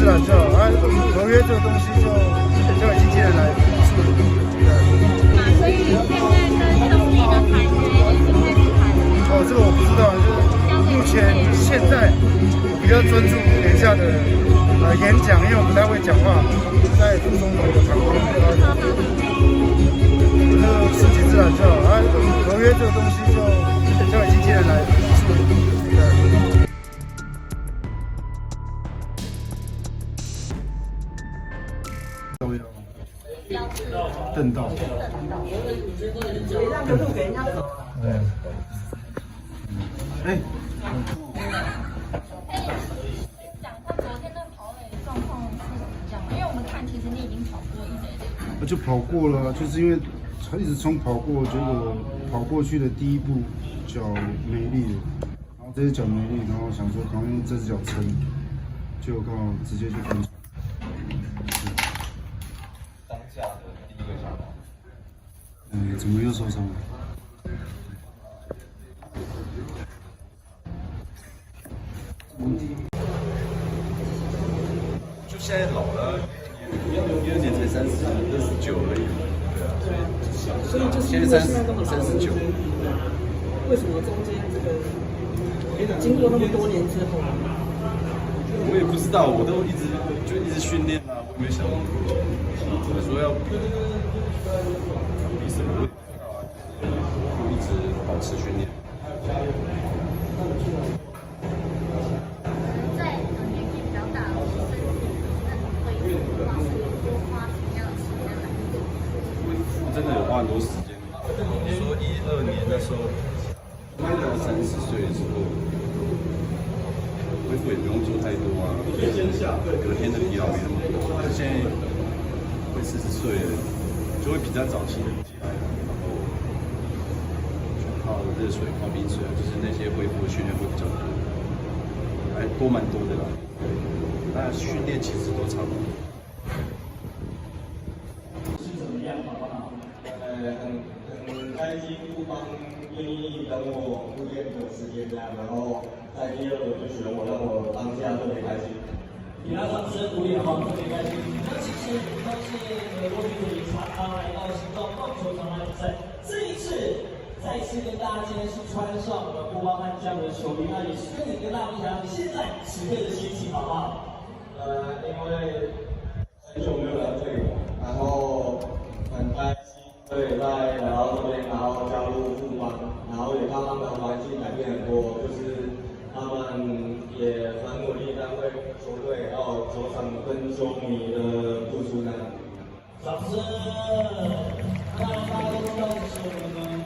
自然就好。合约这个东西就已经接下来处理。所以现在跟兄弟的谈约已经开始谈了。哦，这个我不知道，就是目前现在比较专注等一下的演讲，因为我不太会讲话，在副总统的场合，就是顺其自然就好。合约这个东西就已经接下来处理。对。瞪到。让个路给人家走。对。哎。讲一下昨天的跑垒状况是怎么样？因为我们看，其实你已经跑过一垒了。就跑过了，就是因为他一直冲跑过，结果跑过去的第一步脚没力了，然后这只脚没力，然后想说赶快用这只脚撑，结果刚好直接就翻船。当下的第一个想法，怎么又受伤了？就现在老了，第二年才39而已，对啊，所以就是现在39，为什么中间这个经过那么多年之后，我也不知道，我都一直训练啊，我也没想过，怎么说要比什么，就一直保持训练。在年纪比较大的时候，恢复的话，是多花什么样的时间来做？恢复真的有花很多时间。你说12年那时候，到30岁的时候，恢复也不用做太多啊，隔天的疲劳没那么多。但是现在会40岁了，就会比较早期的起来，然后就泡热水、泡冰水，就是那些恢复的训练会比较多，还蛮多的啦。那训练其实都差不多。很开心，不方愿意等我复健的时间这样，然后在第2轮就选我，让我当下特别开心。给他掌声鼓励好，特别开心。那其实他是过去的警察，他来到新庄棒球场来比赛，这一次再次跟大家今天是穿上我们富邦悍将的球衣，那也是跟你跟大家分享你现在此刻的心情，好不好？因为很久没有来这里了，然后很开心，对，来到这边，然后加入富邦，然后也看他们的环境改变很多，就是他们也很努力在为球队还有球场跟球迷的付出呢。掌声！那大家都知道，就是我们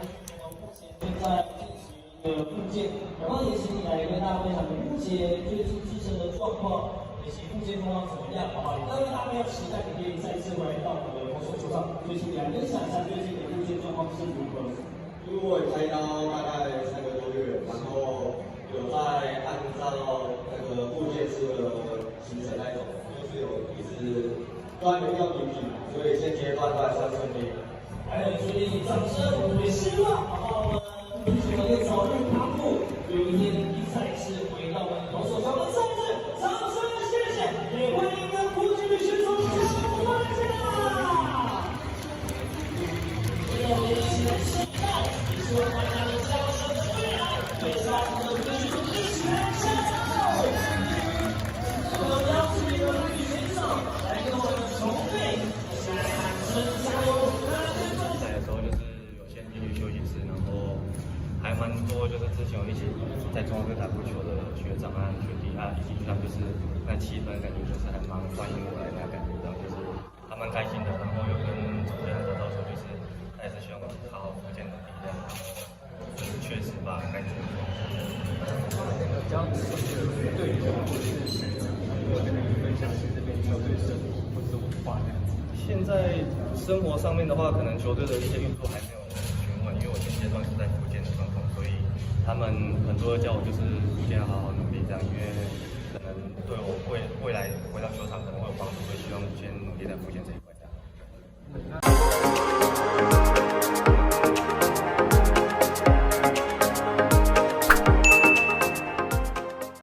目前正在进行一个复健，然后也请你来跟大家分享你目前最近自身的状况。以及复健状况怎么样，好不好？当然，大家要期待你可以再次回到我们的投手球场，所以请你来分享一下最近的复健状况是如何。因为我开刀大概3个多月，然后有在按照那个复健师的行程来走，就是有一直锻炼要频频，所以现阶段都还算顺利。还有，所以掌声，我们也希望，好不好？我们球队早日康复，有一天比赛是回到我们投手场的赛制，掌声。也欢迎跟国际的选手加入大家。这个年轻的时代，也是为大家的掌声最爱，也是我们的选手一起来加油。我们邀请你们女选手来跟我们球队一起来喊声加油！比赛的时候就是有先进去休息室，然后还蛮多就是之前有一起在中央队打过球的学长啊、学弟啊，以及他就是那气氛感觉就是还蛮欢迎我来的感觉到，就是还蛮开心的。然后又跟主任得到说，就是他也是希望我好好复健的力量，就是确实把该做的。教队友或是我跟你分享这边球队生活或者文化这样子。现在生活上面的话，可能球队的一些运作还没有询问，因为我现阶段是在复健的状况，所以他们很多叫我就是复健要好好努力这样，因为